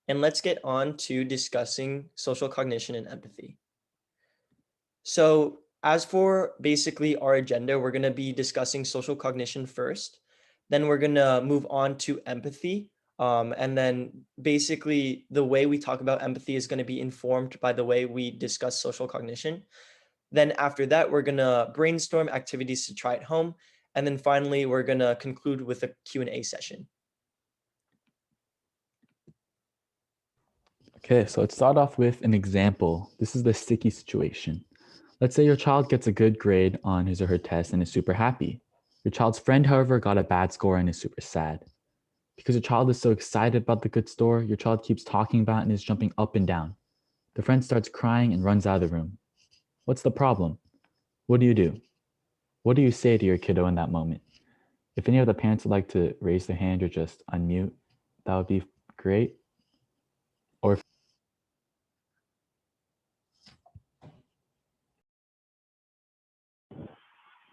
and let's get on to discussing social cognition and empathy. So as for basically our agenda, we're going to be discussing social cognition first. Then we're going to move on to empathy. And then basically the way we talk about empathy is going to be informed by the way we discuss social cognition. Then after that, we're going to brainstorm activities to try at home. And then finally, we're going to conclude with a Q&A session. Okay, so let's start off with an example. This is the sticky situation. Let's say your child gets a good grade on his or her test and is super happy. Your child's friend, however, got a bad score and is super sad. Because your child is so excited about the good score, your child keeps talking about it and is jumping up and down. The friend starts crying and runs out of the room. What's the problem? What do you do? What do you say to your kiddo in that moment? If any of the parents would like to raise their hand or just unmute, that would be great. Or if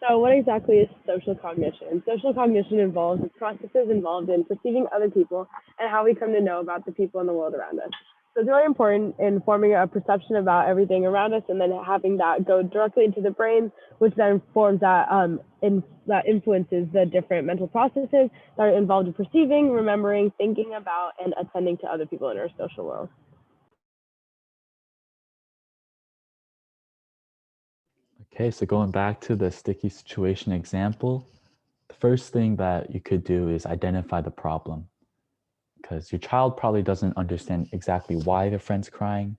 So what exactly is social cognition? Social cognition involves the processes involved in perceiving other people and how we come to know about the people in the world around us. So it's really important in forming a perception about everything around us and then having that go directly into the brain, which then forms that, that influences the different mental processes that are involved in perceiving, remembering, thinking about, and attending to other people in our social world. Okay, so going back to the sticky situation example, the first thing that you could do is identify the problem, because your child probably doesn't understand exactly why their friend's crying.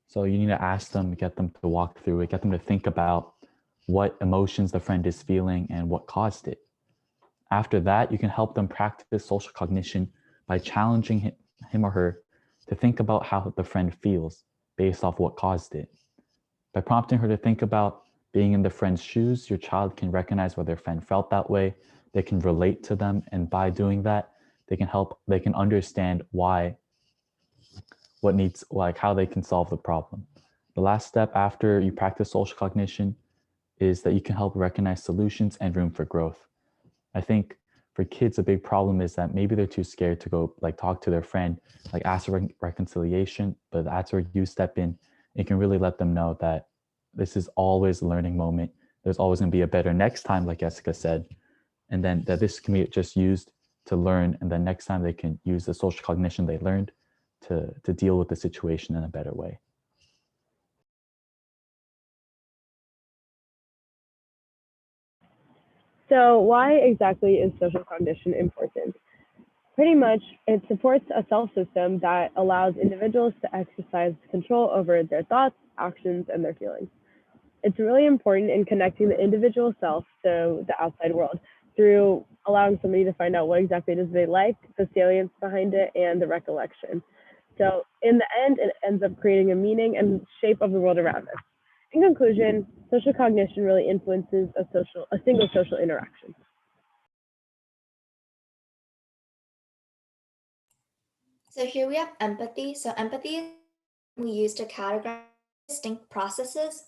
So you need to ask them, get them to walk through it, get them to think about what emotions the friend is feeling and what caused it. After that, you can help them practice social cognition by challenging him or her to think about how the friend feels based off what caused it. By prompting her to think about being in the friend's shoes, your child can recognize why their friend felt that way. They can relate to them. And by doing that, they can understand why, how they can solve the problem. The last step after you practice social cognition is that you can help recognize solutions and room for growth. I think for kids, a big problem is that maybe they're too scared to go talk to their friend, ask for reconciliation, but that's where you step in. It can really let them know that this is always a learning moment. There's always going to be a better next time, like Jessica said, and then that this can be just used to learn, and then next time they can use the social cognition they learned to deal with the situation in a better way. So why exactly is social cognition important? Pretty much, it supports a self system that allows individuals to exercise control over their thoughts, actions, and their feelings. It's really important in connecting the individual self to the outside world through allowing somebody to find out what exactly it is they like, the salience behind it, and the recollection. So in the end, it ends up creating a meaning and shape of the world around us. In conclusion, social cognition really influences a single social interaction. So here we have empathy. So empathy we use to categorize distinct processes.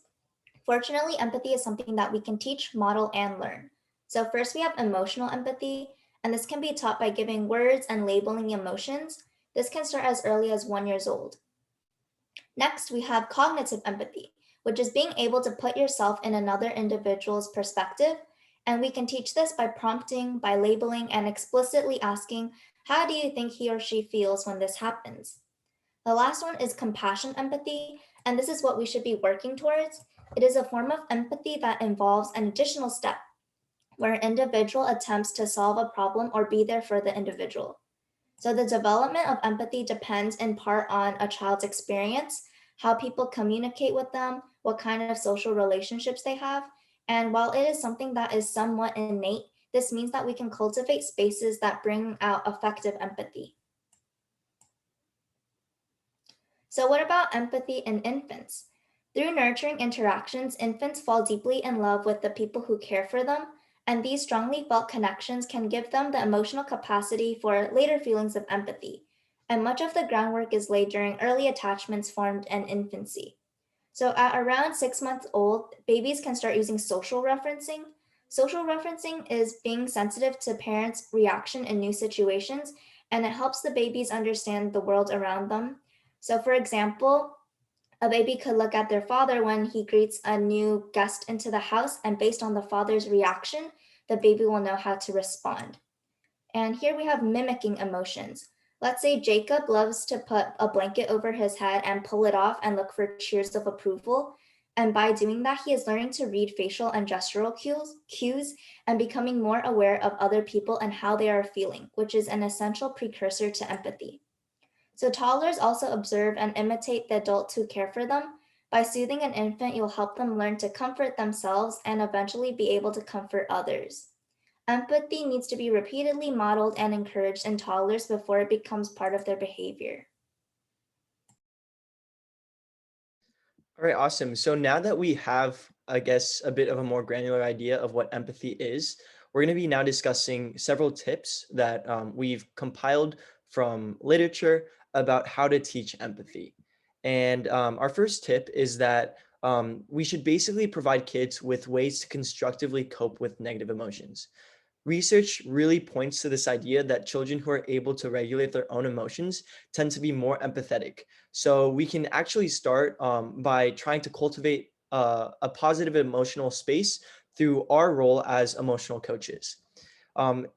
Fortunately, empathy is something that we can teach, model, and learn. So first we have emotional empathy, and this can be taught by giving words and labeling emotions. This can start as early as 1 year old. Next, we have cognitive empathy, which is being able to put yourself in another individual's perspective. And we can teach this by prompting, by labeling, and explicitly asking, how do you think he or she feels when this happens? The last one is compassion empathy, and this is what we should be working towards. It is a form of empathy that involves an additional step where an individual attempts to solve a problem or be there for the individual. So the development of empathy depends in part on a child's experience, how people communicate with them, what kind of social relationships they have. And while it is something that is somewhat innate, this means that we can cultivate spaces that bring out effective empathy. So what about empathy in infants? Through nurturing interactions, infants fall deeply in love with the people who care for them, and these strongly felt connections can give them the emotional capacity for later feelings of empathy. And much of the groundwork is laid during early attachments formed in infancy. So at around 6 months old, babies can start using social referencing. Social referencing is being sensitive to parents' reaction in new situations and it helps the babies understand the world around them. So, for example, a baby could look at their father when he greets a new guest into the house, and based on the father's reaction, the baby will know how to respond. And here we have mimicking emotions. Let's say Jacob loves to put a blanket over his head and pull it off and look for cheers of approval. And by doing that, he is learning to read facial and gestural cues and becoming more aware of other people and how they are feeling, which is an essential precursor to empathy. So toddlers also observe and imitate the adults who care for them. By soothing an infant, you'll help them learn to comfort themselves and eventually be able to comfort others. Empathy needs to be repeatedly modeled and encouraged in toddlers before it becomes part of their behavior. All right, awesome. So now that we have, I guess, a bit of a more granular idea of what empathy is, we're going to be now discussing several tips that we've compiled from literature about how to teach empathy. And our first tip is that we should basically provide kids with ways to constructively cope with negative emotions. Research really points to this idea that children who are able to regulate their own emotions tend to be more empathetic. So we can actually start by trying to cultivate a positive emotional space through our role as emotional coaches.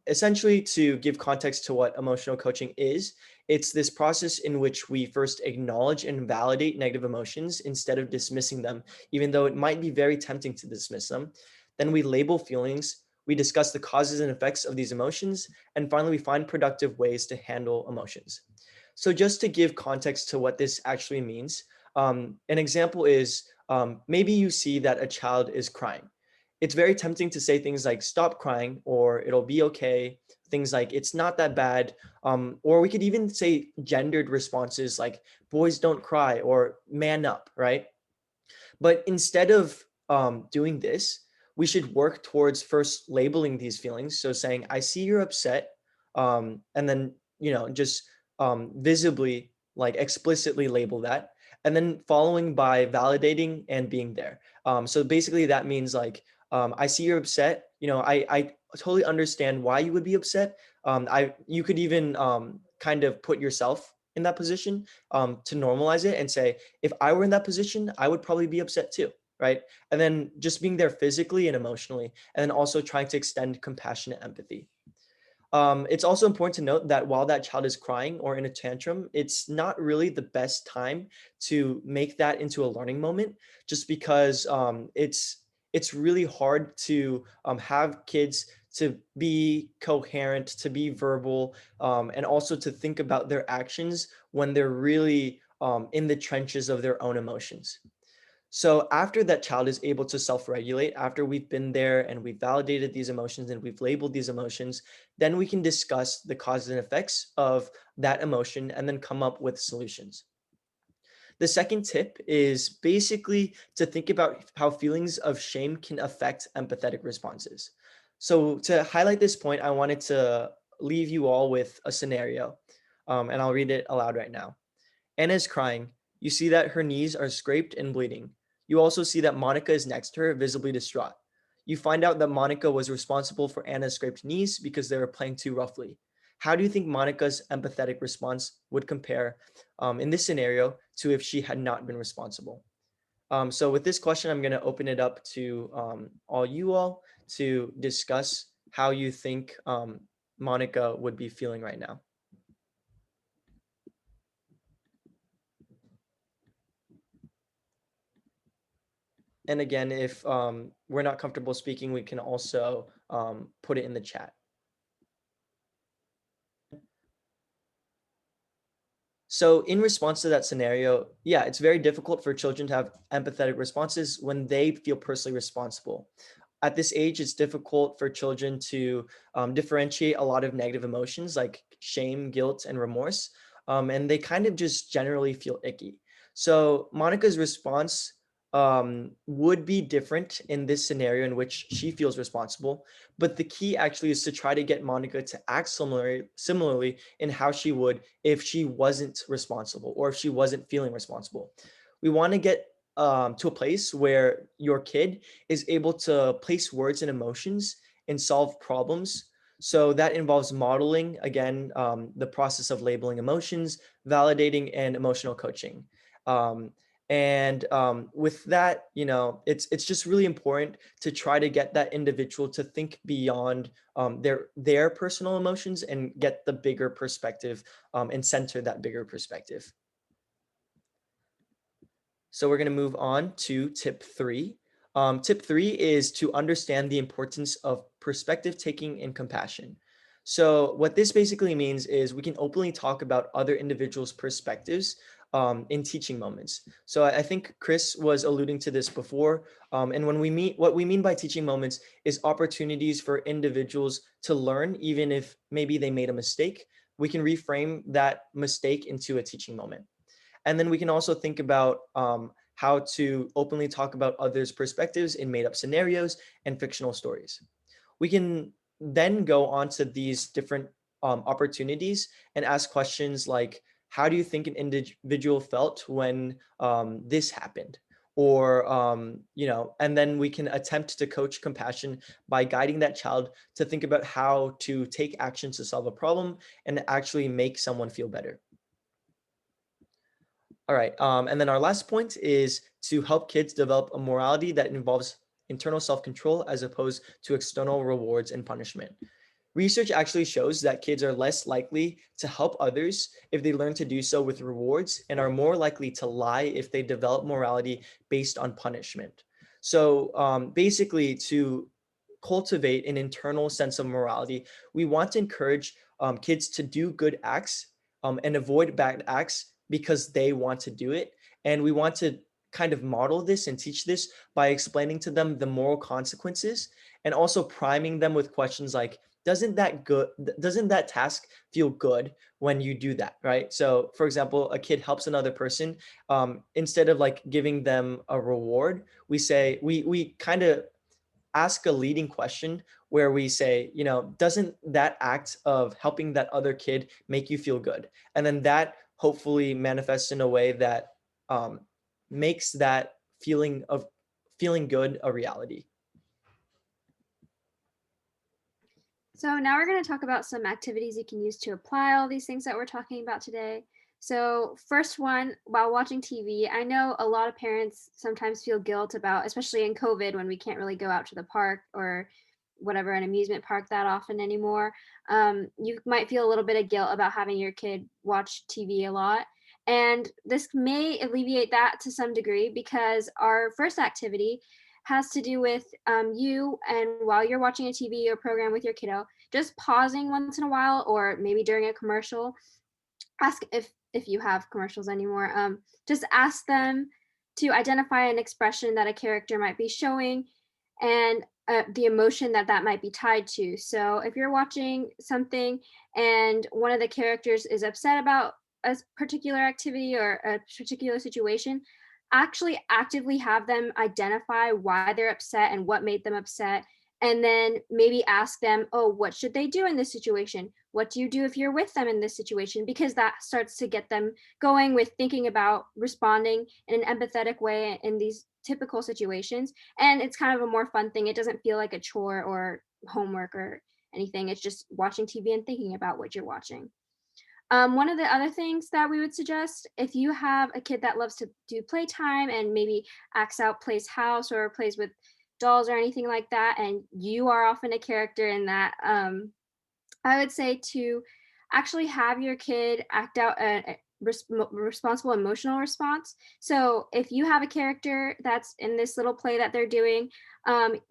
Essentially, to give context to what emotional coaching is, it's this process in which we first acknowledge and validate negative emotions instead of dismissing them, even though it might be very tempting to dismiss them. Then we label feelings, we discuss the causes and effects of these emotions, and finally, we find productive ways to handle emotions. So just to give context to what this actually means, an example is maybe you see that a child is crying. It's very tempting to say things like stop crying or it'll be okay, things like it's not that bad, or we could even say gendered responses like boys don't cry or man up, right? But instead of doing this, we should work towards first labeling these feelings. So saying, I see you're upset, and then, just visibly, like explicitly label that. And then following by validating and being there. So basically that means like, I see you're upset. I totally understand why you would be upset. You could even kind of put yourself in that position to normalize it and say, if I were in that position, I would probably be upset too, right? And then just being there physically and emotionally, and then also trying to extend compassionate empathy. It's also important to note that while that child is crying or in a tantrum, it's not really the best time to make that into a learning moment, just because it's really hard to have kids to be coherent, to be verbal, and also to think about their actions when they're really in the trenches of their own emotions. So after that child is able to self-regulate, after we've been there and we've validated these emotions and we've labeled these emotions, then we can discuss the causes and effects of that emotion and then come up with solutions. The second tip is basically to think about how feelings of shame can affect empathetic responses. So to highlight this point, I wanted to leave you all with a scenario, and I'll read it aloud right now. Anna is crying. You see that her knees are scraped and bleeding. You also see that Monica is next to her, visibly distraught. You find out that Monica was responsible for Anna's scraped knees because they were playing too roughly. How do you think Monica's empathetic response would compare in this scenario to if she had not been responsible? So with this question, I'm going to open it up to all you all to discuss how you think Monica would be feeling right now. And again, if we're not comfortable speaking, we can also put it in the chat. So in response to that scenario, yeah, it's very difficult for children to have empathetic responses when they feel personally responsible. At this age, it's difficult for children to differentiate a lot of negative emotions like shame, guilt, and remorse. And they kind of just generally feel icky. So Monica's response would be different in this scenario in which she feels responsible. But the key actually is to try to get Monica to act similarly in how she would if she wasn't responsible or if she wasn't feeling responsible. We want to get to a place where your kid is able to place words and emotions and solve problems So that involves modeling, again, the process of labeling emotions, validating, and emotional coaching. With that, it's just really important to try to get that individual to think beyond their personal emotions and get the bigger perspective, and center that bigger perspective. So we're going to move on to tip 3. Tip 3 is to understand the importance of perspective taking and compassion. So what this basically means is we can openly talk about other individuals' perspectives in teaching moments. So I think Chris was alluding to this before. And what we mean by teaching moments is opportunities for individuals to learn, even if maybe they made a mistake. We can reframe that mistake into a teaching moment. And then we can also think about how to openly talk about others' perspectives in made up scenarios and fictional stories. We can then go on to these different opportunities and ask questions like, how do you think an individual felt when this happened? Or, and then we can attempt to coach compassion by guiding that child to think about how to take action to solve a problem and actually make someone feel better. All right. And then our last point is to help kids develop a morality that involves internal self-control as opposed to external rewards and punishment. Research actually shows that kids are less likely to help others if they learn to do so with rewards and are more likely to lie if they develop morality based on punishment. So basically, to cultivate an internal sense of morality, we want to encourage kids to do good acts and avoid bad acts because they want to do it. And we want to kind of model this and teach this by explaining to them the moral consequences and also priming them with questions like, doesn't that task feel good when you do that, right? So for example, a kid helps another person, instead of like giving them a reward, we kind of ask a leading question where we say, doesn't that act of helping that other kid make you feel good? And then that hopefully manifests in a way that makes that feeling of feeling good a reality. So now we're going to talk about some activities you can use to apply all these things that we're talking about today. So first one, while watching TV, I know a lot of parents sometimes feel guilt about, especially in COVID when we can't really go out to the park or whatever, an amusement park that often anymore. You might feel a little bit of guilt about having your kid watch TV a lot. And this may alleviate that to some degree because our first activity has to do with you, and while you're watching a TV or program with your kiddo, just pausing once in a while or maybe during a commercial, ask if you have commercials anymore, just ask them to identify an expression that a character might be showing and the emotion that might be tied to. So if you're watching something and one of the characters is upset about a particular activity or a particular situation, actually actively have them identify why they're upset and what made them upset, and then maybe ask them, oh, what should they do in this situation? What do you do if you're with them in this situation? Because that starts to get them going with thinking about responding in an empathetic way in these typical situations. And it's kind of a more fun thing. It doesn't feel like a chore or homework or anything. It's just watching TV and thinking about what you're watching. One of the other things that we would suggest, if you have a kid that loves to do playtime and maybe acts out, plays house or plays with dolls or anything like that, and you are often a character in that, I would say to actually have your kid act out a responsible emotional response. So if you have a character that's in this little play that they're doing,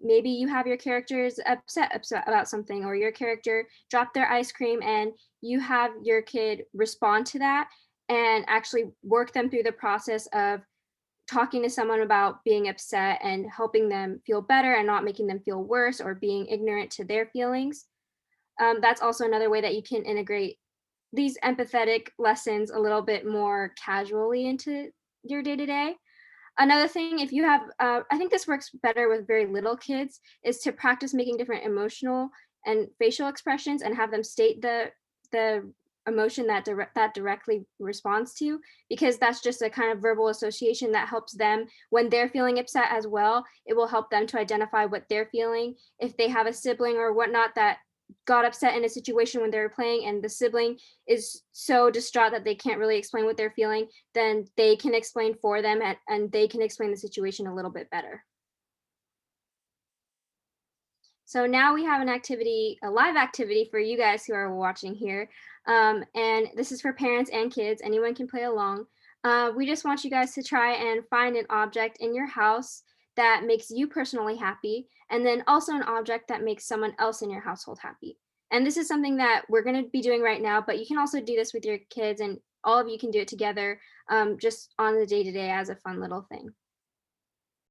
maybe you have your characters upset about something, or your character dropped their ice cream, and you have your kid respond to that and actually work them through the process of talking to someone about being upset and helping them feel better and not making them feel worse or being ignorant to their feelings. That's also another way that you can integrate these empathetic lessons a little bit more casually into your day-to-day. Another thing, if you have, I think this works better with very little kids, is to practice making different emotional and facial expressions and have them state the emotion that directly responds to, because that's just a kind of verbal association that helps them when they're feeling upset as well. It will help them to identify what they're feeling. If they have a sibling or whatnot that got upset in a situation when they were playing and the sibling is so distraught that they can't really explain what they're feeling, then they can explain for them and they can explain the situation a little bit better. So now we have an activity, a live activity for you guys who are watching here. And this is for parents and kids. Anyone can play along. We just want you guys to try and find an object in your house that makes you personally happy, and then also an object that makes someone else in your household happy. And this is something that we're going to be doing right now, but you can also do this with your kids, and all of you can do it together, just on the day-to-day as a fun little thing.